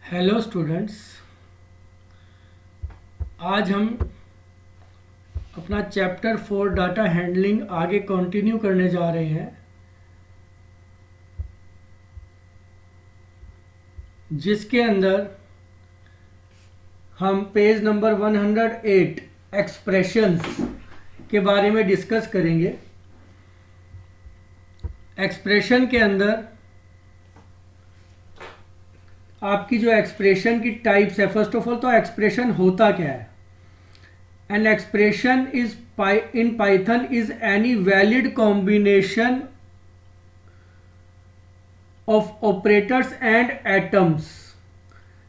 Hello students, आज हम अपना चैप्टर 4 डाटा हैंडलिंग आगे कंटिन्यू करने जा रहे हैं, जिसके अंदर हम पेज नंबर 108 एक्सप्रेशंस के बारे में डिस्कस करेंगे। एक्सप्रेशन के अंदर आपकी जो एक्सप्रेशन की टाइप्स है, फर्स्ट ऑफ ऑल तो एक्सप्रेशन होता क्या है। An expression is in Python is any valid combination of operators and atoms.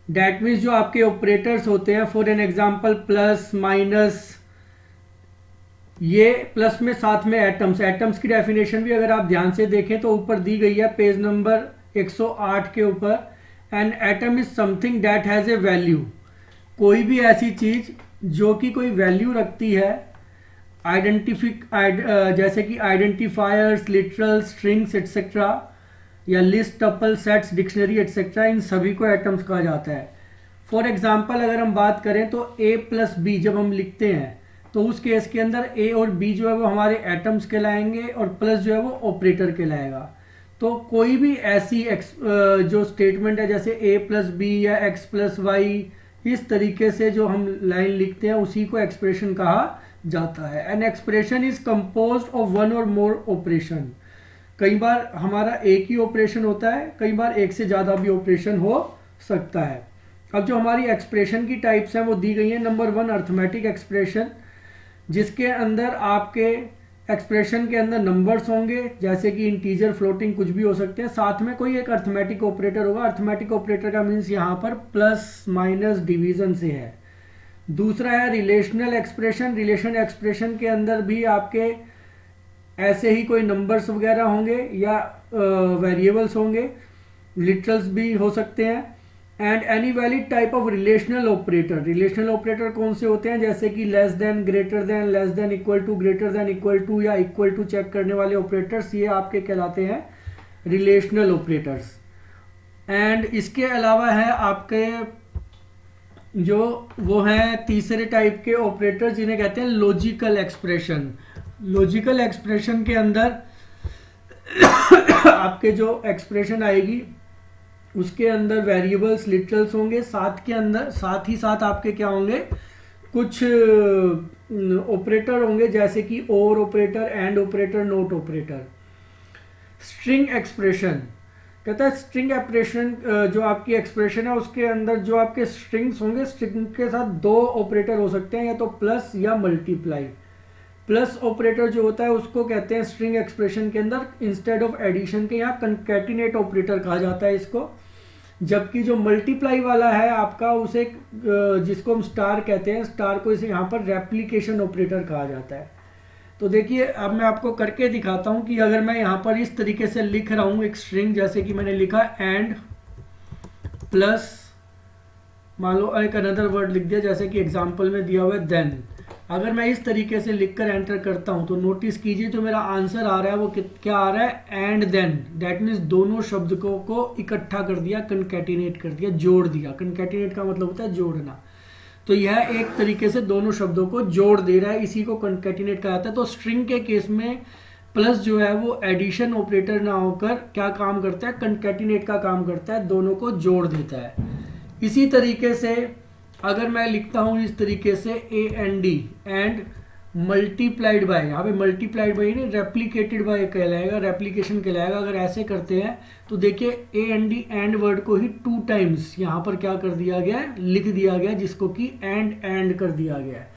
That means जो आपके ऑपरेटर्स होते हैं, for an example plus minus, ये प्लस में साथ में एटम्स। एटम्स की डेफिनेशन भी अगर आप ध्यान से देखें तो ऊपर दी गई है पेज नंबर 108 के ऊपर। An atom is something that has a value. कोई भी ऐसी चीज जो कि कोई वैल्यू रखती है, जैसे कि आइडेंटिफायर्स, लिटरल, स्ट्रिंग्स एटसेट्रा, या list, tuple, sets, dictionary etcetera, इन सभी को एटम्स कहा जाता है। फॉर एग्जाम्पल अगर हम बात करें तो ए प्लस बी जब हम लिखते हैं तो उस केस के अंदर ए और बी जो है वो हमारे एटम्स कहलाएंगे और प्लस जो है वो ऑपरेटर कहलाएगा। तो कोई भी ऐसी जो स्टेटमेंट है, जैसे ए प्लस बी या एक्स प्लस वाई, इस तरीके से जो हम लाइन लिखते हैं उसी को एक्सप्रेशन कहा जाता है। An expression is composed of one और मोर ऑपरेशन। कई बार हमारा एक ही ऑपरेशन होता है, कई बार एक से ज़्यादा भी ऑपरेशन हो सकता है। अब जो हमारी एक्सप्रेशन की टाइप्स हैं वो दी गई हैं। नंबर 1 अर्थमेटिक एक्सप्रेशन, जिसके अंदर आपके एक्सप्रेशन के अंदर नंबर्स होंगे, जैसे कि इंटीजर, फ्लोटिंग, कुछ भी हो सकते हैं। साथ में कोई एक अर्थमेटिक ऑपरेटर होगा। अर्थमेटिक ऑपरेटर का मीन्स यहाँ पर प्लस माइनस डिवीजन से है। दूसरा है रिलेशनल एक्सप्रेशन। रिलेशन एक्सप्रेशन के अंदर भी आपके ऐसे ही कोई नंबर्स वगैरह होंगे या वेरिएबल्स होंगे, लिटरल्स भी हो सकते हैं। And any valid type of relational operator. Relational operator कौन से होते हैं, जैसे कि less than, greater than, less than equal to, greater than equal to, या इक्वल टू चेक करने वाले ऑपरेटर्स, ये आपके कहलाते हैं रिलेशनल ऑपरेटर्स। एंड इसके अलावा है आपके जो वो हैं तीसरे टाइप के ऑपरेटर, जिन्हें कहते हैं लॉजिकल एक्सप्रेशन। लॉजिकल एक्सप्रेशन के अंदर आपके जो एक्सप्रेशन आएगी उसके अंदर वेरिएबल्स, लिटरल्स होंगे, साथ ही साथ आपके क्या होंगे, कुछ ऑपरेटर होंगे, जैसे कि और operator, and operator, note operator. String expression कहता है, स्ट्रिंग एक्सप्रेशन जो आपकी एक्सप्रेशन है उसके अंदर जो आपके स्ट्रिंग्स होंगे, स्ट्रिंग के साथ दो ऑपरेटर हो सकते हैं, या तो प्लस या मल्टीप्लाई। प्लस ऑपरेटर जो होता है उसको कहते हैं स्ट्रिंग एक्सप्रेशन के अंदर, इंस्टेड ऑफ एडिशन के यहाँ कंकैटिनेट ऑपरेटर कहा जाता है इसको। जबकि जो मल्टीप्लाई वाला है आपका, उसे जिसको हम स्टार कहते हैं, स्टार को इसे यहाँ पर रेप्लिकेशन ऑपरेटर कहा जाता है। तो देखिए अब मैं आपको करके दिखाता हूँ कि अगर मैं यहाँ पर इस तरीके से लिख रहा हूँ एक स्ट्रिंग, जैसे कि मैंने लिखा एंड प्लस, मान लो एक अनदर वर्ड लिख दिया, जैसे कि एग्जाम्पल में दिया हुआ है देन। अगर मैं इस तरीके से लिखकर एंटर करता हूं तो नोटिस कीजिए जो मेरा आंसर आ रहा है वो क्या आ रहा है, एंड देन। दैट मीन्स दोनों शब्द को इकट्ठा कर दिया, कंकैटिनेट कर दिया, जोड़ दिया। कंकैटिनेट का मतलब होता है जोड़ना। तो यह एक तरीके से दोनों शब्दों को जोड़ दे रहा है, इसी को कंकैटिनेट कहा जाता है। तो स्ट्रिंग के केस में प्लस जो है वो एडिशन ऑपरेटर ना होकर क्या काम करता है, कंकैटिनेट का काम करता है, दोनों को जोड़ देता है। इसी तरीके से अगर मैं लिखता हूं इस तरीके से A N D and multiplied by, यहाँ पे मल्टीप्लाइड बाय नहीं रेप्लिकेटेड बाय कहलाएगा, रेप्लिकेशन कहलाएगा। अगर ऐसे करते हैं तो देखिए A N D and word को ही 2 टाइम्स यहाँ पर क्या कर दिया गया है, लिख दिया गया, जिसको कि एंड कर दिया गया है।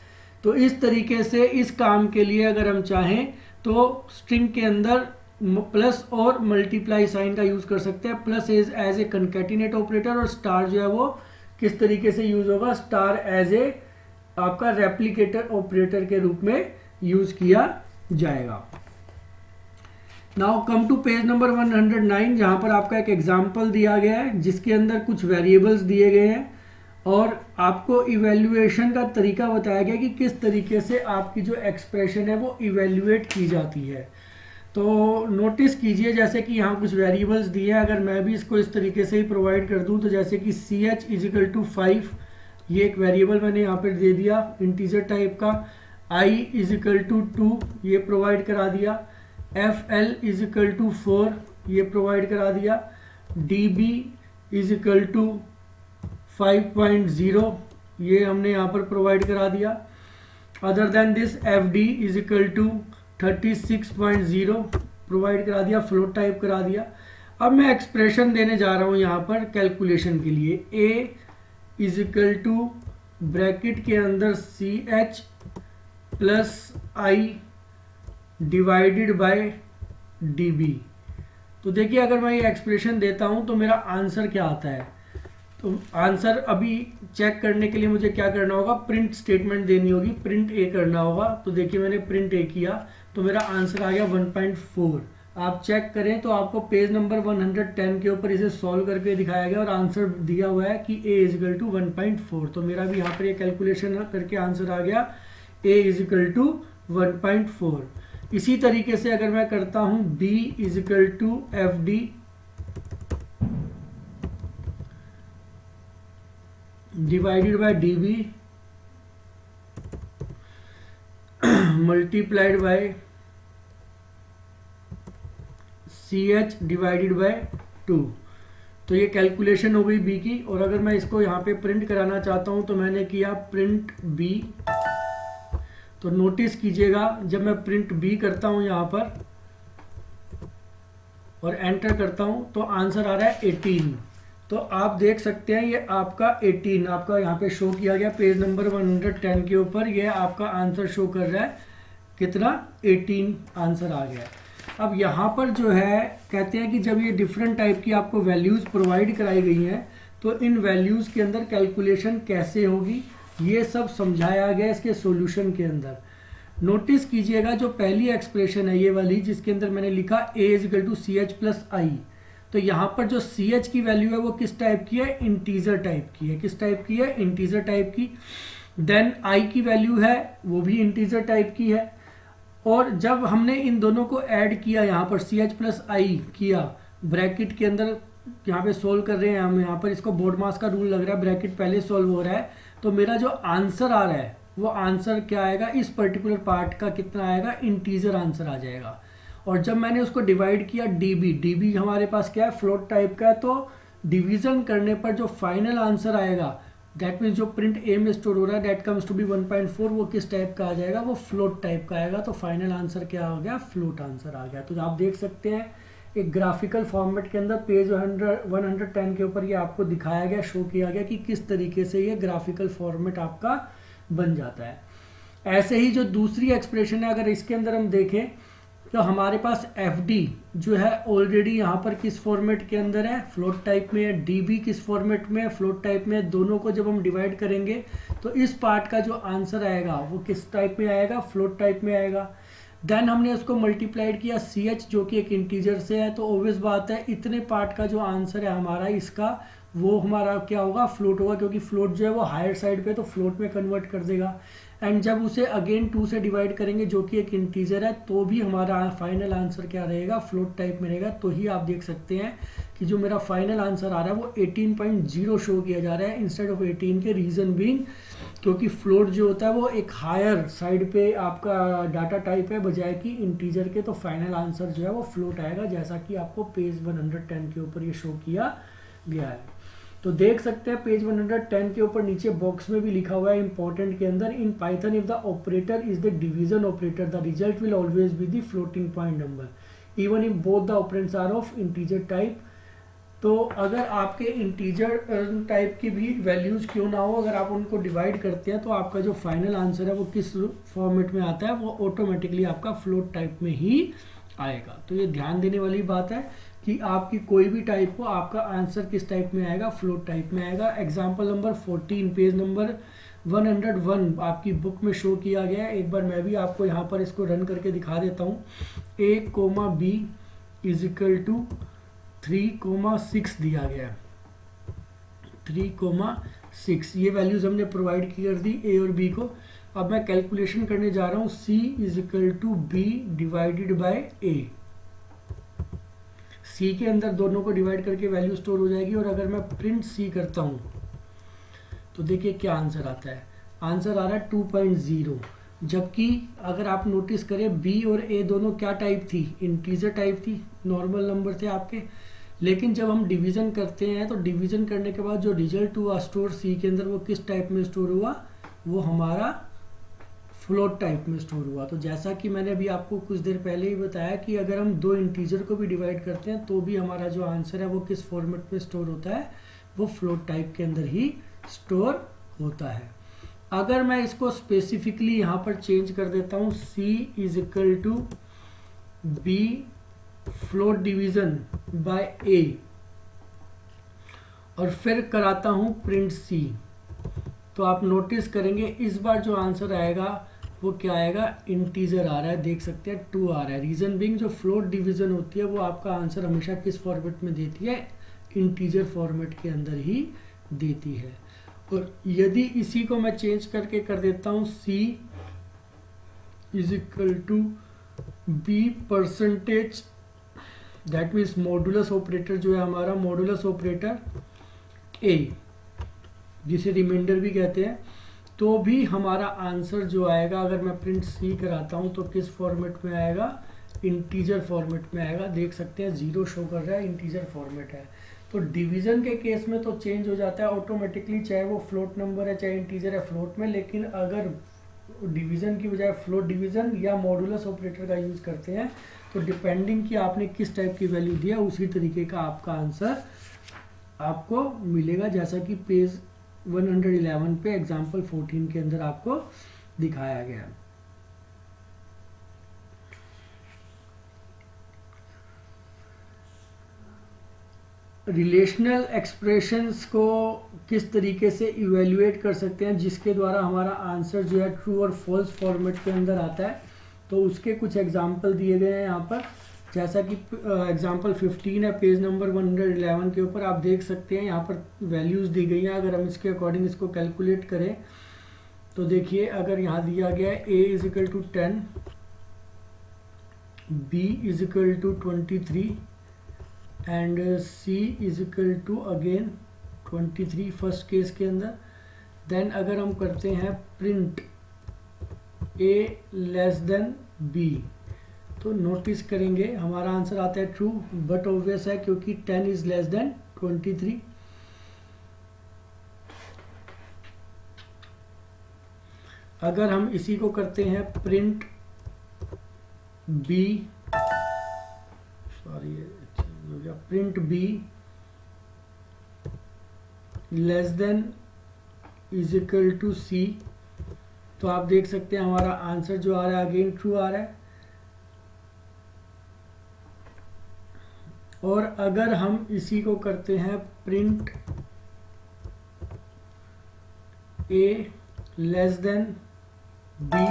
तो इस तरीके से इस काम के लिए अगर हम चाहें तो स्ट्रिंग के अंदर प्लस और मल्टीप्लाई साइन का यूज कर सकते हैं। Plus is as a concatenate operator, और स्टार जो है वो किस तरीके से यूज होगा, स्टार एज ए आपका रेप्लिकेटर ऑपरेटर के रूप में यूज किया जाएगा। Now come to page number 109, जहां पर आपका एक एग्जांपल दिया गया है जिसके अंदर कुछ वेरिएबल्स दिए गए हैं और आपको इवेल्युएशन का तरीका बताया गया कि किस तरीके से आपकी जो एक्सप्रेशन है वो इवेल्युएट की जाती है। तो नोटिस कीजिए जैसे कि यहाँ कुछ वेरिएबल्स दिए हैं, अगर मैं भी इसको इस तरीके से ही प्रोवाइड कर दूँ तो जैसे कि सी एच इजिकल टू 5, ये एक वेरिएबल मैंने यहाँ पर दे दिया इंटीजर टाइप का। आई इजिकल टू 2 ये प्रोवाइड करा दिया। एफ एल इजिकल टू 4 ये प्रोवाइड करा दिया। डी बी इजिकल टू 5.0 ये हमने यहाँ पर प्रोवाइड करा दिया। Other than this f d is equal to 36.0 provide करा दिया, फ्लोट टाइप करा दिया। अब मैं एक्सप्रेशन देने जा रहा हूँ यहाँ पर कैलकुलेशन के लिए। ए इजिकल टू ब्रैकेट के अंदर c H plus i divided by d b. तो देखिए अगर मैं ये एक्सप्रेशन देता हूँ तो मेरा आंसर क्या आता है। तो आंसर अभी चेक करने के लिए मुझे क्या करना होगा, प्रिंट स्टेटमेंट देनी होगी, प्रिंट ए करना होगा। तो देखिए मैंने प्रिंट ए किया तो मेरा आंसर आ गया 1.4। आप चेक करें तो आपको पेज नंबर 110 के ऊपर इसे सॉल्व करके दिखाया गया और आंसर दिया हुआ है कि a इजिकल टू 1.4। तो मेरा भी यहाँ पर ये कैलकुलेशन करके आंसर आ गया a इजिकल टू 1.4। इसी तरीके से अगर मैं करता हूँ b is equal to f d divided by d b multiplied by c h divided by 2, तो ये कैलकुलेशन हो गई बी की। और अगर मैं इसको यहाँ पे प्रिंट कराना चाहता हूँ तो मैंने किया प्रिंट बी। तो नोटिस कीजिएगा जब मैं प्रिंट बी करता हूँ यहाँ पर और एंटर करता हूँ तो आंसर आ रहा है 18। तो आप देख सकते हैं ये आपका 18 आपका यहाँ पे शो किया गया पेज नंबर 110 के ऊपर। ये आपका आंसर शो कर रहा है कितना, 18 आंसर आ गया। अब यहाँ पर जो है कहते हैं कि जब ये डिफरेंट टाइप की आपको वैल्यूज़ प्रोवाइड कराई गई हैं तो इन वैल्यूज़ के अंदर कैलकुलेशन कैसे होगी ये सब समझाया गया इसके सॉल्यूशन के अंदर। नोटिस कीजिएगा जो पहली एक्सप्रेशन है ये वाली जिसके अंदर मैंने लिखा a is equal to C H plus I, तो यहाँ पर जो सी एच की वैल्यू है वो किस टाइप की है, इंटीजर टाइप की है। किस टाइप की है, इंटीजर टाइप की। देन आई की वैल्यू है वो भी इंटीजर टाइप की है। और जब हमने इन दोनों को ऐड किया यहाँ पर सी एच प्लस आई किया ब्रैकेट के अंदर, यहाँ पे सोल्व कर रहे हैं हम, यहाँ पर इसको बोर्ड मास का रूल लग रहा है, ब्रैकेट पहले सोल्व हो रहा है। तो मेरा जो आंसर आ रहा है वो आंसर क्या आएगा, इस पर्टिकुलर पार्ट का कितना आएगा, इंटीजर आंसर आ जाएगा। और जब मैंने उसको डिवाइड किया डीबी, डीबी हमारे पास क्या है, फ्लोट टाइप का है। तो डिवीजन करने पर जो फाइनल आंसर आएगा दैट मीन्स जो प्रिंट ए में स्टोर हो रहा है दैट कम्स टू बी 1.4, वो किस टाइप का आ जाएगा, वो फ्लोट टाइप का आएगा। तो फाइनल आंसर क्या हो गया, फ्लोट आंसर आ गया। तो आप देख सकते हैं एक ग्राफिकल फॉर्मेट के अंदर पेज 110 के ऊपर ये आपको दिखाया गया, शो किया गया कि किस तरीके से ये ग्राफिकल फॉर्मेट आपका बन जाता है। ऐसे ही जो दूसरी एक्सप्रेशन है अगर इसके अंदर हम देखें तो हमारे पास एफ डी जो है ऑलरेडी यहाँ पर किस फॉर्मेट के अंदर है, फ्लोट टाइप में है। डी बी किस फॉर्मेट में है, फ्लोट टाइप में है। दोनों को जब हम डिवाइड करेंगे तो इस पार्ट का जो आंसर आएगा वो किस टाइप में आएगा, फ्लोट टाइप में आएगा। देन हमने उसको मल्टीप्लाइड किया सी एच जो कि एक इंटीजर से है, तो ऑब्वियस बात है इतने पार्ट का जो आंसर है हमारा इसका वो हमारा क्या होगा, फ्लोट होगा, क्योंकि फ्लोट जो है वो हायर साइड पे तो फ्लोट में कन्वर्ट कर देगा। एंड जब उसे अगेन 2 से डिवाइड करेंगे जो कि एक इंटीजर है तो भी हमारा फाइनल आंसर क्या रहेगा, फ्लोट टाइप में रहेगा। तो ही आप देख सकते हैं कि जो मेरा फाइनल आंसर आ रहा है वो 18.0 शो किया जा रहा है इंस्टेड ऑफ 18 के। रीज़न बीइंग क्योंकि फ्लोट जो होता है वो एक हायर साइड पे आपका डाटा टाइप है बजाय कि इंटीजर के। तो फाइनल आंसर जो है वो फ्लोट आएगा जैसा कि आपको पेज 110 के ऊपर ये शो किया गया है। तो देख सकते हैं पेज 110 के ऊपर नीचे बॉक्स में भी लिखा हुआ है इंपॉर्टेंट के अंदर, in Python if the operator is the division operator the result will always be the floating point number even if both the operands are of integer type. तो अगर आपके इंटीजर टाइप की भी वैल्यूज क्यों ना हो, अगर आप उनको डिवाइड करते हैं तो आपका जो फाइनल आंसर है वो किस फॉर्मेट में आता है, वो ऑटोमेटिकली आपका फ्लोट टाइप में ही आएगा। तो ये ध्यान देने वाली बात है कि आपकी कोई भी टाइप हो आपका आंसर किस टाइप में आएगा, फ्लोट टाइप में आएगा। एग्जाम्पल नंबर 14 पेज नंबर 101 आपकी बुक में शो किया गया है। एक बार मैं भी आपको यहाँ पर इसको रन करके दिखा देता हूँ। a, b is equal to 3,6 दिया गया है, 3,6 ये वैल्यूज हमने प्रोवाइड कर दी a और b को। अब मैं कैलकुलेशन करने जा रहा हूँ c is equal to b divided by a। C के अंदर दोनों को डिवाइड करके वैल्यू स्टोर हो जाएगी। और अगर मैं प्रिंट सी करता हूँ तो देखिए क्या आंसर आता है। आंसर आ रहा है 2.0। जबकि अगर आप नोटिस करें बी और ए दोनों क्या टाइप थी, इंटीजर टाइप थी, नॉर्मल नंबर थे आपके। लेकिन जब हम डिवीजन करते हैं तो डिवीजन करने के बाद जो रिजल्ट हुआ स्टोर सी के अंदर वो किस टाइप में स्टोर हुआ, वो हमारा फ्लोट टाइप में स्टोर हुआ। तो जैसा कि मैंने अभी आपको कुछ देर पहले ही बताया कि अगर हम दो इंटीजर को भी डिवाइड करते हैं तो भी हमारा जो आंसर है वो किस फॉर्मेट में स्टोर होता है, वो फ्लोट टाइप के अंदर ही स्टोर होता है। अगर मैं इसको स्पेसिफिकली यहाँ पर चेंज कर देता हूँ, c is equal to b float division by a, और फिर कराता हूँ प्रिंट c, तो आप नोटिस करेंगे इस बार जो आंसर आएगा वो क्या आएगा, इंटीजर आ रहा है। देख सकते हैं 2 आ रहा है। रीजन बिंग जो फ्लोट डिवीजन होती है वो आपका आंसर हमेशा किस फॉर्मेट में देती है, इंटीजर फॉर्मेट के अंदर ही देती है। और यदि इसी को मैं चेंज करके कर देता हूँ c is equal to b percentage, that means modulus operator जो है हमारा, मॉडुलस ऑपरेटर a जिसे रिमाइंडर भी कहते हैं, तो भी हमारा आंसर जो आएगा, अगर मैं प्रिंट c कराता हूँ तो किस फॉर्मेट में आएगा, इंटीजर फॉर्मेट में आएगा। देख सकते हैं 0 शो कर रहा है, इंटीजर फॉर्मेट है। तो डिवीजन के केस में तो चेंज हो जाता है ऑटोमेटिकली, चाहे वो फ्लोट नंबर है चाहे इंटीजर है फ्लोट में। लेकिन अगर डिवीजन की बजाय फ्लोट डिवीजन या मॉडुलस ऑपरेटर का यूज करते हैं तो डिपेंडिंग कि आपने किस टाइप की वैल्यू दिया उसी तरीके का आपका आंसर आपको मिलेगा, जैसा कि पेज 111 पे एग्जाम्पल 14 के अंदर आपको दिखाया गया। रिलेशनल एक्सप्रेशंस को किस तरीके से इवेल्युएट कर सकते हैं जिसके द्वारा हमारा आंसर जो है ट्रू और फॉल्स फॉर्मेट के अंदर आता है, तो उसके कुछ एग्जांपल दिए गए हैं यहाँ पर। जैसा कि एग्जांपल 15 है पेज नंबर 111 के ऊपर, आप देख सकते हैं यहाँ पर वैल्यूज़ दी गई हैं। अगर हम इसके अकॉर्डिंग इसको कैलकुलेट करें तो देखिए, अगर यहाँ दिया गया है a is equal to 10, b is equal to 23 and c is equal to again 23 first case के अंदर। देन अगर हम करते हैं print a less than b, तो नोटिस करेंगे हमारा आंसर आता है ट्रू, बट ऑब्वियस है क्योंकि 10 इज लेस देन 23। अगर हम इसी को करते हैं प्रिंट b, सॉरी हो गया, print b less than is equal to c, तो आप देख सकते हैं हमारा आंसर जो आ रहा है अगेन ट्रू आ रहा है। और अगर हम इसी को करते हैं print a less than b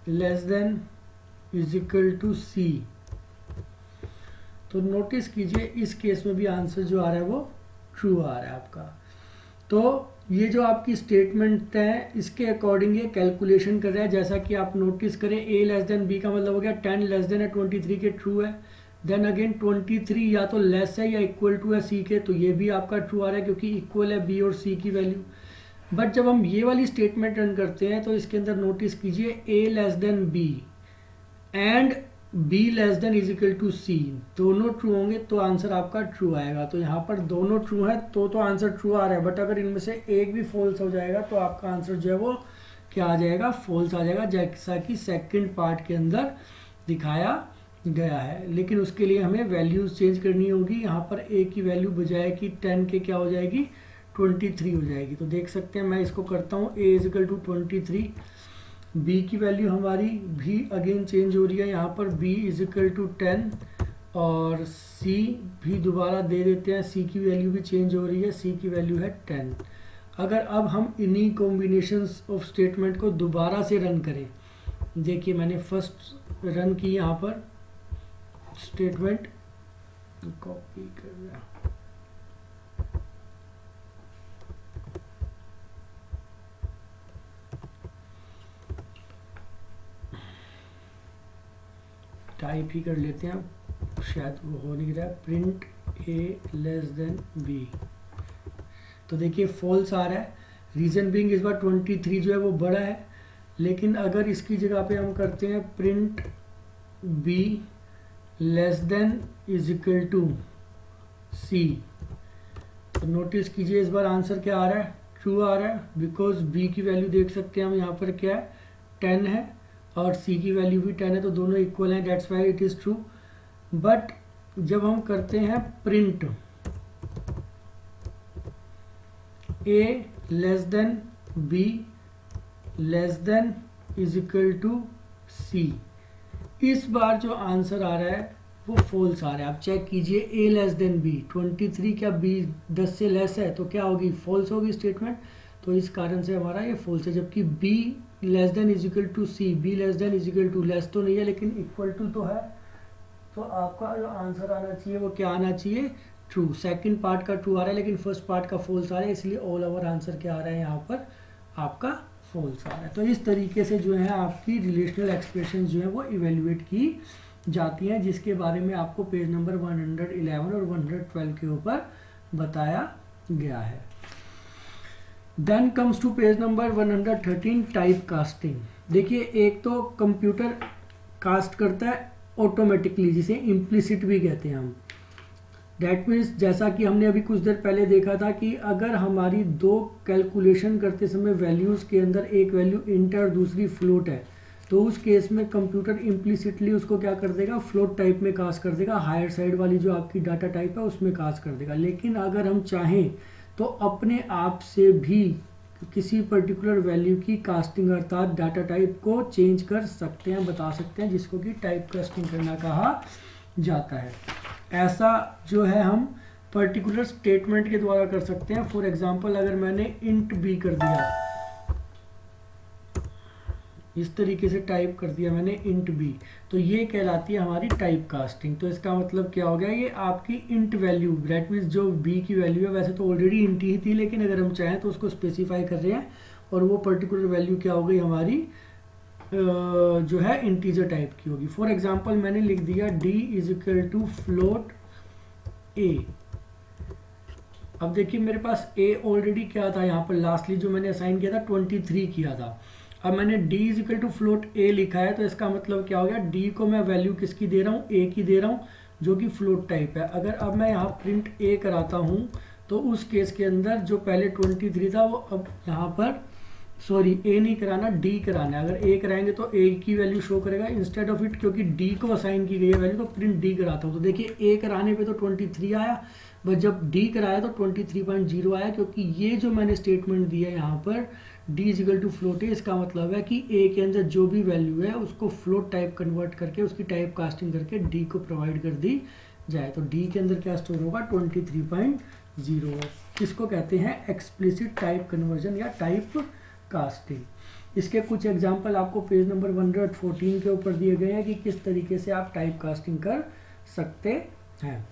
less than is equal to c, तो नोटिस कीजिए इस केस में भी आंसर जो आ रहा है वो ट्रू आ रहा है आपका। तो ये जो आपकी स्टेटमेंट है इसके अकॉर्डिंग ये कैलकुलेशन कर रहा है। जैसा कि आप नोटिस करें a लेस देन b का मतलब हो गया 10 लेस देन है 23 के, ट्रू है। देन अगेन 23 या तो लेस है या इक्वल टू है c के, तो ये भी आपका ट्रू आ रहा है क्योंकि इक्वल है b और c की वैल्यू। बट जब हम ये वाली स्टेटमेंट रन करते हैं तो इसके अंदर नोटिस कीजिए a less than b and b less than is equal to c, दोनों ट्रू होंगे तो आंसर आपका ट्रू आएगा। तो यहाँ पर दोनों ट्रू है तो आंसर ट्रू आ रहा है। बट अगर इनमें से एक भी फॉल्स हो जाएगा तो आपका आंसर जो है वो क्या आ जाएगा, फॉल्स आ जाएगा, जैसा कि सेकंड पार्ट के अंदर दिखाया गया है। लेकिन उसके लिए हमें वैल्यूज चेंज करनी होगी। यहाँ पर a की वैल्यू बजाय कि 10 के क्या हो जाएगी, 23 हो जाएगी। तो देख सकते हैं मैं इसको करता हूँ a is equal to 23, b की वैल्यू हमारी भी अगेन चेंज हो रही है। यहाँ पर b इज इक्वल टू 10 और c भी दोबारा दे देते हैं, c की वैल्यू भी चेंज हो रही है, c की वैल्यू है 10। अगर अब हम इन्हीं कॉम्बिनेशंस ऑफ स्टेटमेंट को दोबारा से रन करें, देखिए मैंने फर्स्ट रन की यहाँ पर स्टेटमेंट, कॉपी कर रहा, टाइप ही कर लेते हैं, शायद वो हो नहीं रहा है, print A less than B. तो देखिए फॉल्स आ रहा है, रीजन बीइंग इस बार 23 जो है वो बड़ा है, लेकिन अगर इसकी जगह पे हम करते हैं print B less than is equal to C, तो नोटिस कीजिए इस बार आंसर क्या आ रहा है, ट्रू आ रहा है, बिकॉज बी की वैल्यू देख सकते हैं हम यहाँ पर क्या है 10 है और सी की वैल्यू भी 10 है, तो दोनों इक्वल हैं, that's why it is true. But जब हम करते हैं print A less than B less than is equal to C, इस बार जो आंसर आ रहा है वो फॉल्स आ रहा है। आप चेक कीजिए ए लेस देन बी, 23 क्या बी 10 से लेस है, तो क्या होगी, फॉल्स होगी स्टेटमेंट, तो इस कारण से हमारा ये फॉल्स है। जबकि b less than is equal to c, b less than is equal to, less तो नहीं है लेकिन इक्वल टू तो है, तो आपका जो आंसर आना चाहिए वो क्या आना चाहिए, ट्रू। सेकंड पार्ट का ट्रू आ रहा है लेकिन फर्स्ट पार्ट का फॉल्स आ रहा है, इसलिए ऑल ओवर आंसर क्या आ रहा है यहाँ पर आपका फॉल्स आ रहा है। तो इस तरीके से जो है आपकी रिलेशनल एक्सप्रेशन जो है वो इवेल्युएट की जाती हैं, जिसके बारे में आपको पेज नंबर 111 और 112 के ऊपर बताया गया है। Then comes to page number 113 type casting. देखिए एक तो कंप्यूटर कास्ट करता है ऑटोमेटिकली, जिसे इम्प्लिसिट भी कहते हैं हम। दैट मीन्स जैसा कि हमने अभी कुछ देर पहले देखा था कि अगर हमारी दो कैलकुलेशन करते समय वैल्यूज़ के अंदर एक वैल्यू इंट और दूसरी फ्लोट है, तो उस केस में कंप्यूटर इम्प्लिसिटली उसको क्या कर देगा, फ्लोट टाइप में कास्ट कर देगा, हायर साइड वाली जो आपकी डाटा टाइप है उसमें कास्ट कर देगा। लेकिन अगर हम चाहें तो अपने आप से भी किसी पर्टिकुलर वैल्यू की कास्टिंग अर्थात डाटा टाइप को चेंज कर सकते हैं, बता सकते हैं, जिसको कि टाइप कास्टिंग करना कहा जाता है। ऐसा जो है हम पर्टिकुलर स्टेटमेंट के द्वारा कर सकते हैं। फॉर एग्जांपल अगर मैंने इंट बी कर दिया, इस तरीके से टाइप कर दिया मैंने इंट बी, तो ये कहलाती है हमारी टाइप कास्टिंग। तो इसका मतलब क्या हो गया, ये आपकी इंट वैल्यू, दैट मीन्स जो बी की वैल्यू है वैसे तो ऑलरेडी इंट ही थी, लेकिन अगर हम चाहें तो उसको स्पेसिफाई कर रहे हैं और वो पर्टिकुलर वैल्यू क्या हो गई हमारी जो है इंटीजर टाइप की होगी। फॉर एग्जाम्पल मैंने लिख दिया D is equal to float A. अब देखिए मेरे पास ए ऑलरेडी क्या था, यहाँ पर लास्टली जो मैंने असाइन किया था 23 किया था। अब मैंने d is equal to float a लिखा है, तो इसका मतलब क्या हो गया, d को मैं वैल्यू किसकी दे रहा हूँ, a की दे रहा हूँ, जो कि फ्लोट टाइप है। अगर अब मैं यहाँ प्रिंट a कराता हूँ तो उस केस के अंदर जो पहले 23 था वो अब यहाँ पर सॉरी a नहीं कराना, d कराना है। अगर a कराएंगे तो a की वैल्यू शो करेगा इंस्टेड ऑफ इट, क्योंकि d को असाइन की गई है वैल्यू, तो प्रिंट d कराता हूँ। तो देखिए a कराने पे तो 23 आया, बट जब d कराया तो 23.0 आया, क्योंकि ये जो मैंने स्टेटमेंट दिया है यहाँ पर d is equal to float है, इसका मतलब है कि a के अंदर जो भी वैल्यू है उसको फ्लोट टाइप कन्वर्ट करके उसकी टाइप कास्टिंग करके d को प्रोवाइड कर दी जाए। तो d के अंदर क्या स्टोर होगा, 23.0। इसको कहते हैं एक्सप्लिसिट टाइप कन्वर्जन या टाइप कास्टिंग। इसके कुछ एग्जाम्पल आपको पेज नंबर 114 के ऊपर दिए गए हैं कि किस तरीके से आप टाइप कास्टिंग कर सकते हैं।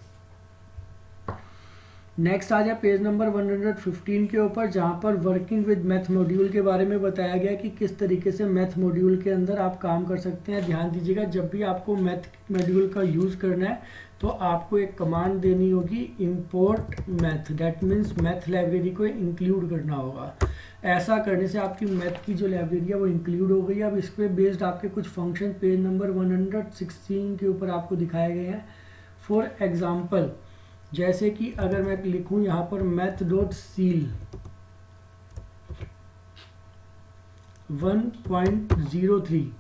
नेक्स्ट आ जाए पेज नंबर 115 के ऊपर, जहाँ पर वर्किंग विद मैथ मॉड्यूल के बारे में बताया गया कि किस तरीके से मैथ मॉड्यूल के अंदर आप काम कर सकते हैं। ध्यान दीजिएगा, जब भी आपको मैथ मॉड्यूल का यूज़ करना है तो आपको एक कमांड देनी होगी, import math, that means math library को इंक्लूड करना होगा। ऐसा करने से आपकी मैथ की जो लाइब्रेरी है वो इंक्लूड हो गई। अब इस पर बेस्ड आपके कुछ फंक्शन पेज नंबर 116 के ऊपर आपको दिखाए गए हैं। फॉर एग्जाम्पल जैसे कि अगर मैं लिखूं यहाँ पर मैथ डॉट सील 1.03,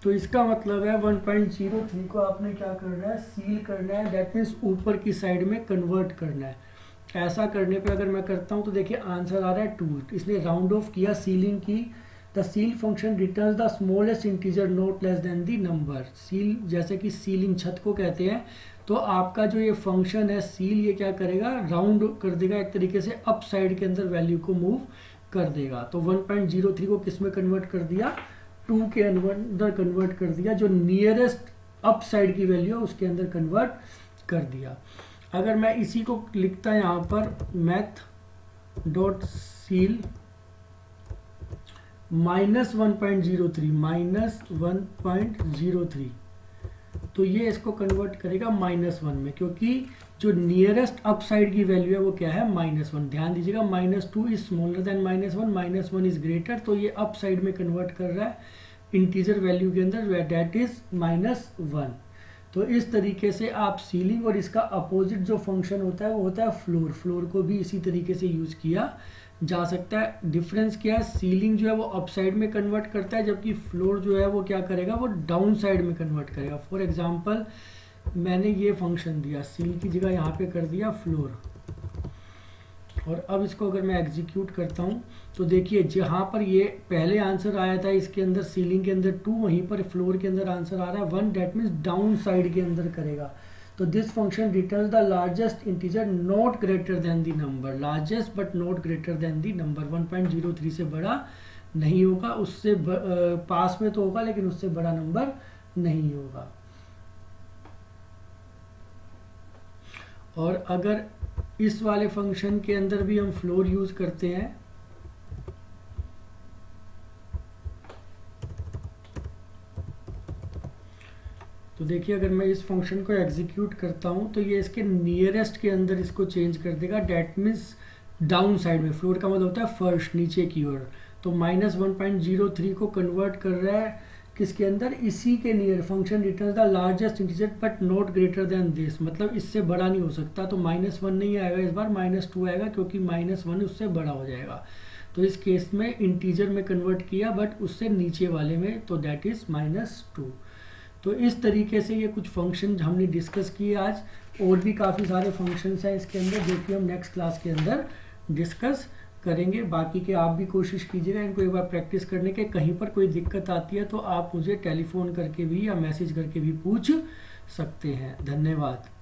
तो इसका मतलब है 1.03 को आपने क्या करना है, सील करना है, दैट मीन्स ऊपर की साइड में कन्वर्ट करना है। ऐसा करने पे अगर मैं करता हूँ तो देखिए आंसर आ रहा है 2। इसने राउंड ऑफ किया, सीलिंग की। The seal function returns the smallest integer not less than the number. Seal जैसे कि सीलिंग छत को कहते हैं, तो आपका जो ये फंक्शन है सील, ये क्या करेगा, राउंड कर देगा, एक तरीके से अप साइड के अंदर वैल्यू को मूव कर देगा। तो 1.03 को किस में कन्वर्ट कर दिया, 2 के अंदर कन्वर्ट कर दिया, जो नियरेस्ट अप साइड की वैल्यू है उसके अंदर कन्वर्ट कर दिया। अगर मैं इसी को लिखता यहाँ पर मैथ डॉट सील -1.03 -1.03, तो ये इसको कन्वर्ट करेगा -1 में, क्योंकि जो नियरेस्ट अप साइड की वैल्यू है वो क्या है, -1। ध्यान दीजिएगा, -2 is smaller than -1, -1 is greater, तो ये अप साइड में कन्वर्ट कर रहा है इंटीजर वैल्यू के अंदर, दैट इज -1। तो इस तरीके से आप सीलिंग और इसका अपोजिट जो फंक्शन होता है वो होता है फ्लोर। फ्लोर को भी इसी तरीके से यूज़ किया जा सकता है। डिफरेंस क्या है, सीलिंग जो है वो अप साइड में कन्वर्ट करता है, जबकि फ्लोर जो है वो क्या करेगा, वो डाउन साइड में कन्वर्ट करेगा। फॉर एग्जांपल मैंने ये फंक्शन दिया, सील की जगह यहाँ पे कर दिया फ्लोर, और अब इसको अगर मैं एग्जीक्यूट करता हूँ तो देखिए जहाँ पर ये पहले आंसर आया था इसके अंदर सीलिंग के अंदर 2, वहीं पर फ्लोर के अंदर आंसर आ रहा है 1, डेट मीन्स डाउन साइड के अंदर करेगा। तो this function returns the largest integer not greater than the number, largest but not greater than the number. 1.03 से बड़ा नहीं होगा, उससे पास में तो होगा लेकिन उससे बड़ा नंबर नहीं होगा। और अगर इस वाले फंक्शन के अंदर भी हम फ्लोर यूज करते हैं, तो देखिए अगर मैं इस फंक्शन को एग्जीक्यूट करता हूं तो ये इसके नियरेस्ट के अंदर इसको चेंज कर देगा, डेट मीन्स डाउन साइड में। फ्लोर का मतलब होता है फर्स्ट, नीचे की ओर। तो -1.03 को कन्वर्ट कर रहा है किसके अंदर, इसी के near. Function returns the largest integer but not greater than this, मतलब इससे बड़ा नहीं हो सकता। तो -1 नहीं आएगा इस बार, -2 आएगा, क्योंकि -1 उससे बड़ा हो जाएगा। तो इस केस में इंटीजर में कन्वर्ट किया बट उससे नीचे वाले में, तो दैट इज -2। तो इस तरीके से ये कुछ फंक्शन हमने डिस्कस किए आज। और भी काफ़ी सारे फंक्शंस हैं इसके अंदर जो कि हम नेक्स्ट क्लास के अंदर डिस्कस करेंगे। बाकी के आप भी कोशिश कीजिएगा इनको एक बार प्रैक्टिस करने के। कहीं पर कोई दिक्कत आती है तो आप मुझे टेलीफोन करके भी या मैसेज करके भी पूछ सकते हैं। धन्यवाद।